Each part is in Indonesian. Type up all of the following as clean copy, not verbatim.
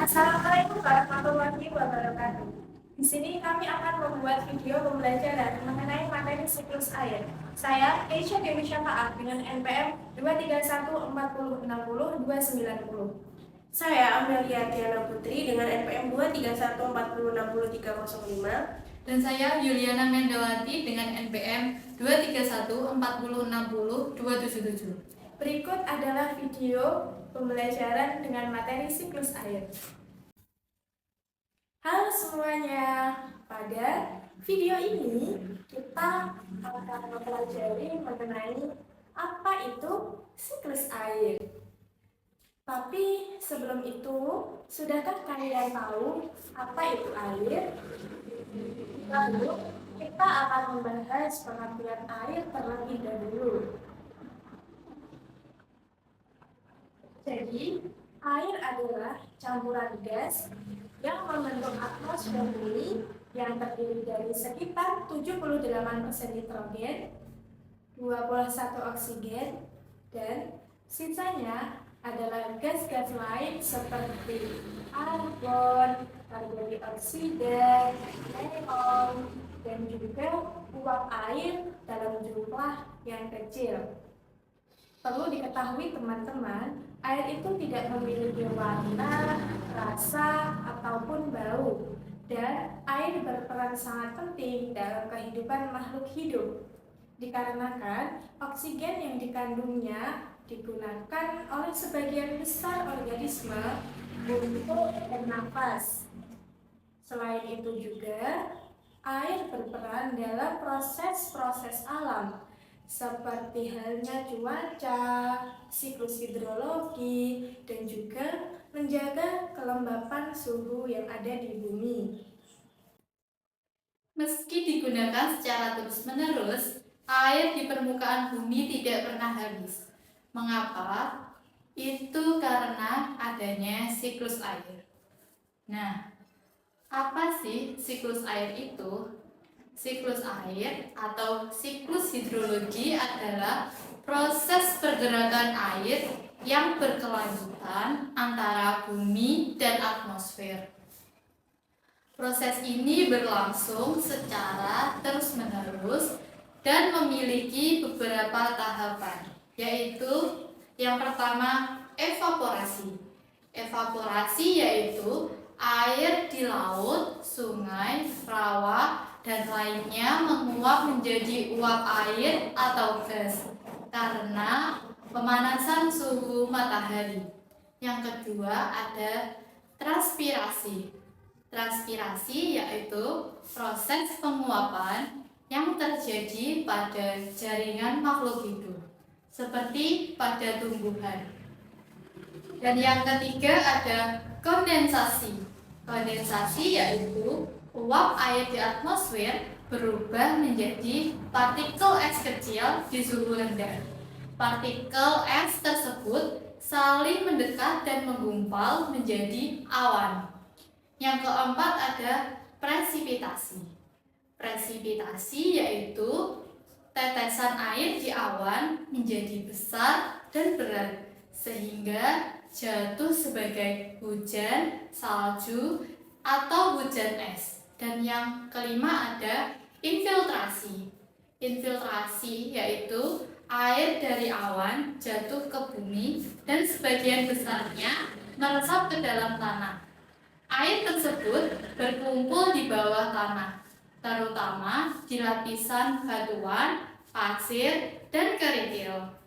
Assalamualaikum warahmatullahi wabarakatuh. Di sini kami akan membuat video pembelajaran mengenai materi siklus air. Saya Keisha Dewi Syafaat dengan NPM 2314060-290. Saya Amelia Diana Putri dengan NPM 2314060-305. Dan saya Yuliana Mendawati dengan NPM 2314060-277. Berikut adalah video pembelajaran dengan materi siklus air. Halo semuanya, pada video ini kita akan mempelajari mengenai apa itu siklus air. Tapi sebelum itu, sudahkah kalian tahu apa itu air? Lalu kita akan membahas pengertian air terlebih dahulu. Jadi, air adalah campuran gas yang membentuk atmosfer bumi yang terdiri dari sekitar 78% nitrogen, 21 oksigen, dan sisanya adalah gas-gas lain seperti argon, karbon dioksida, neon, dan juga uap air dalam jumlah yang kecil. Perlu diketahui teman-teman, air itu tidak memiliki warna, rasa, ataupun bau. Dan air berperan sangat penting dalam kehidupan makhluk hidup. Dikarenakan oksigen yang dikandungnya digunakan oleh sebagian besar organisme untuk bernafas. Selain itu juga, air berperan dalam proses-proses alam, seperti halnya cuaca, siklus hidrologi, dan juga menjaga kelembapan suhu yang ada di bumi. Meski digunakan secara terus-menerus, air di permukaan bumi tidak pernah habis. Mengapa? Itu karena adanya siklus air. Nah, apa sih siklus air itu? Siklus air atau siklus hidrologi adalah proses pergerakan air yang berkelanjutan antara bumi dan atmosfer. Proses ini berlangsung secara terus-menerus dan memiliki beberapa tahapan, yaitu yang pertama evaporasi. Evaporasi yaitu air di laut, sungai, rawa, dan lainnya menguap menjadi uap air atau gas karena pemanasan suhu matahari. Yang kedua ada transpirasi. Transpirasi yaitu proses penguapan yang terjadi pada jaringan makhluk hidup, seperti pada tumbuhan. Dan yang ketiga ada kondensasi. Kondensasi yaitu uap air di atmosfer berubah menjadi partikel es kecil di suhu rendah. Partikel es tersebut saling mendekat dan menggumpal menjadi awan. Yang keempat ada presipitasi. Presipitasi yaitu tetesan air di awan menjadi besar dan berat sehingga jatuh sebagai hujan, salju, atau hujan es. Dan yang kelima ada infiltrasi. Infiltrasi yaitu air dari awan jatuh ke bumi dan sebagian besarnya meresap ke dalam tanah. Air tersebut berkumpul di bawah tanah, terutama di lapisan batuan, pasir, dan kerikil.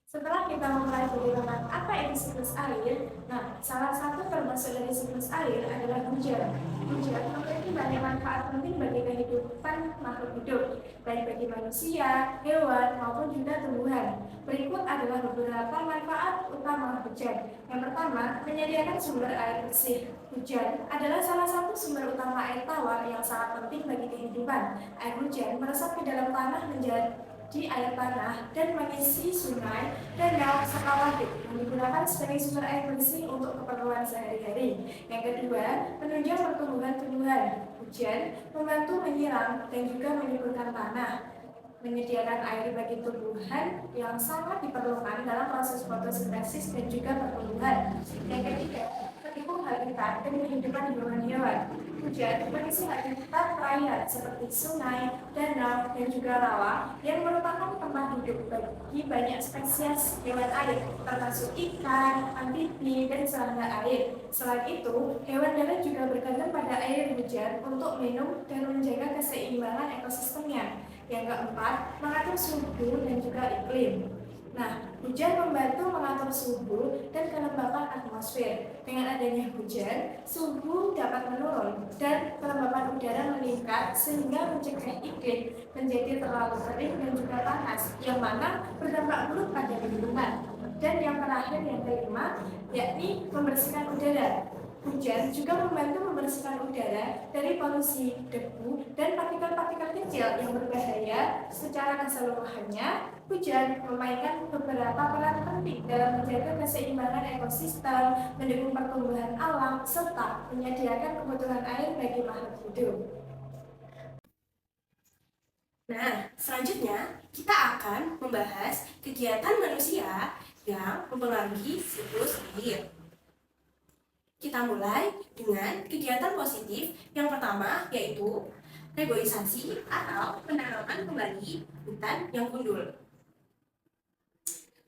Setelah kita mempelajari tentang apa itu siklus air, salah satu termasuk dari siklus air adalah hujan. Hujan memiliki banyak manfaat penting bagi kehidupan makhluk hidup, baik bagi manusia, hewan, maupun juga tumbuhan. Berikut adalah beberapa manfaat utama hujan. Yang pertama, menyediakan sumber air bersih. Hujan adalah salah satu sumber utama air tawar yang sangat penting bagi kehidupan. Air hujan meresap ke dalam tanah menjadi air tanah dan mengisi sungai, danau, serta waduk yang digunakan sebagai sumber air bersih untuk keperluan sehari-hari. Yang kedua, menunjang pertumbuhan tumbuhan. Hujan membantu menyiram dan juga menyuburkan tanah, menyediakan air bagi tumbuhan yang sangat diperlukan dalam proses fotosintesis dan juga pertumbuhan. Yang ketiga, mendukung dari kehidupan hewan-hewan. Hujan mengisi habitat perairan seperti sungai, danau, dan juga rawa yang merupakan tempat hidup bagi banyak spesies hewan air, termasuk ikan, amfibi, dan serangga air. Selain itu, hewan darat juga bergantung pada air hujan untuk minum dan menjaga keseimbangan ekosistemnya. Yang keempat, mengatur suhu dan juga iklim. Nah, hujan membantu mengatur suhu dan kelembapan atmosfer. Dengan adanya hujan, suhu dapat menurun dan kelembapan udara meningkat sehingga mencegah iklim menjadi terlalu kering dan juga panas, yang mana berdampak buruk pada lingkungan. Dan yang terakhir, yang kelima, yakni membersihkan udara. Hujan juga membantu membersihkan udara dari polusi debu dan partikel-partikel kecil yang berbahaya. Secara keseluruhannya, hujan memainkan beberapa peran penting dalam menjaga keseimbangan ekosistem, mendukung pertumbuhan alam, serta menyediakan kebutuhan air bagi makhluk hidup. Nah, selanjutnya kita akan membahas kegiatan manusia yang mempengaruhi siklus air. Kita mulai dengan kegiatan positif. Yang pertama yaitu reboisasi atau penanaman kembali hutan yang gundul.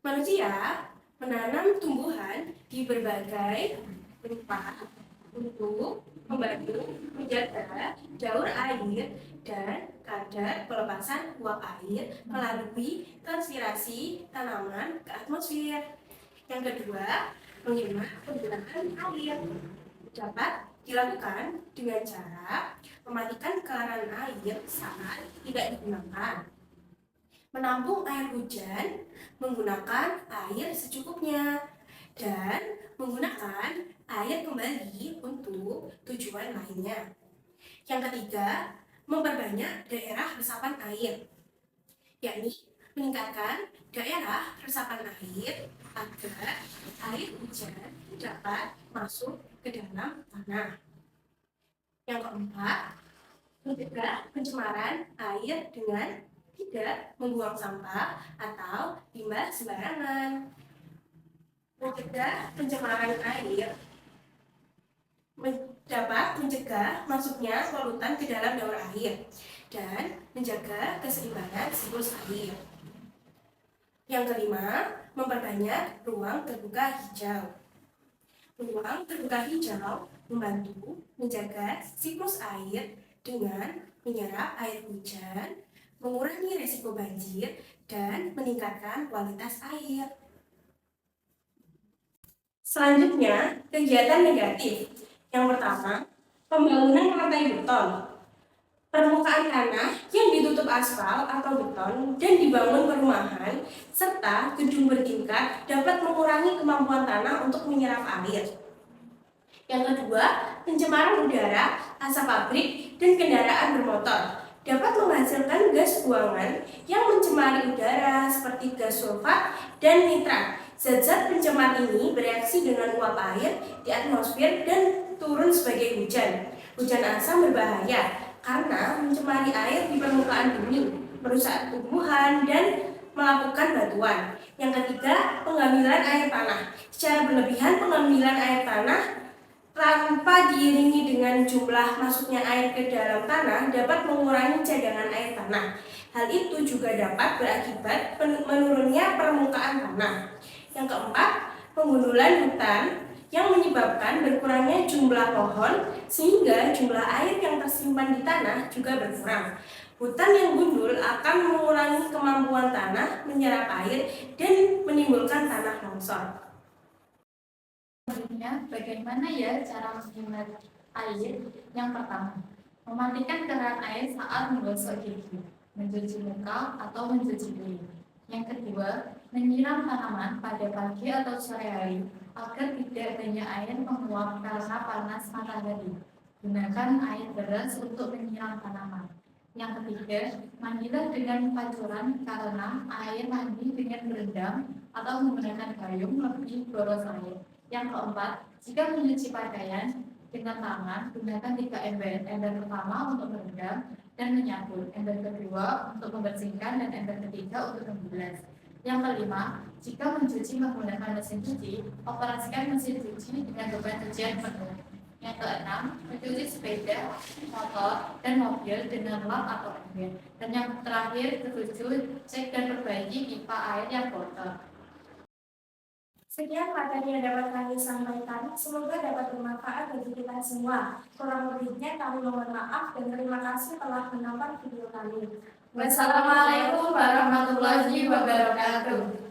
Manusia menanam tumbuhan di berbagai tempat untuk membantu menjaga daur air dan kadar pelepasan uap air melalui transpirasi tanaman ke atmosfer. Yang kedua, menghemat penggunaan air dapat dilakukan dengan cara mematikan keran air saat tidak digunakan, menampung air hujan menggunakan air secukupnya, dan menggunakan air kembali untuk tujuan lainnya. Yang ketiga, memperbanyak daerah resapan air, yakni meningkatkan daerah resapan air agar air hujan dapat masuk ke dalam tanah. Yang keempat, mencegah pencemaran air dengan tidak membuang sampah atau limbah sembarangan. Mencegah pencemaran air dapat mencegah masuknya polutan ke dalam daur air dan menjaga keseimbangan siklus air. Yang kelima, memperbanyak ruang terbuka hijau. Ruang terbuka hijau membantu menjaga siklus air dengan menyerap air hujan, mengurangi risiko banjir, dan meningkatkan kualitas air. Selanjutnya, kegiatan negatif. Yang pertama, pembangunan lantai beton. Permukaan tanah yang ditutup aspal atau beton dan dibangun perumahan serta gedung bertingkat dapat mengurangi kemampuan tanah untuk menyerap air. Yang kedua, pencemaran udara, asap pabrik, dan kendaraan bermotor dapat menghasilkan gas buangan yang mencemari udara seperti gas sulfat dan nitrat. Zat-zat pencemar ini bereaksi dengan uap air di atmosfer dan turun sebagai hujan. Hujan asam berbahaya karena mencemari air di permukaan bumi, merusak tumbuhan, dan melakukan batuan. Yang ketiga, pengambilan air tanah. Secara berlebihan, pengambilan air tanah tanpa diiringi dengan jumlah masuknya air ke dalam tanah dapat mengurangi cadangan air tanah. Hal itu juga dapat berakibat menurunnya permukaan tanah. Yang keempat, pengundulan hutan yang menyebabkan berkurangnya jumlah pohon sehingga jumlah air yang tersimpan di tanah juga berkurang. Hutan yang gundul akan mengurangi kemampuan tanah menyerap air dan menimbulkan tanah longsor. Selanjutnya, bagaimana ya cara menghemat air? Yang pertama, mematikan keran air saat menggosok gigi, mencuci muka, atau mencuci piring. Yang kedua, menyiram tanaman pada pagi atau sore hari agar tidak banyak air menguap karena panas matahari. Gunakan air deras untuk menyiram tanaman. Yang ketiga, mandilah dengan pancuran karena air mandi dengan berendam atau menggunakan gayung lebih boros air. Yang keempat, jika mencuci pakaian dengan tangan, gunakan 3 ember. Ember pertama untuk merendam dan menyapu, ember kedua untuk membersihkan, dan ember ketiga untuk membilas. Yang kelima, jika mencuci menggunakan mesin cuci, operasikan mesin cuci dengan beban cucian penuh. Yang keenam, mencuci sepeda, motor, dan mobil dengan lap atau ember. Dan yang terakhir, ketujuh, cek dan perbaiki pipa air yang kotor. Sekian materi yang dapat kami sampaikan, semoga dapat bermanfaat bagi kita semua. Kurang lebihnya kami mohon maaf dan terima kasih telah menonton video kami. Wassalamualaikum warahmatullahi wabarakatuh.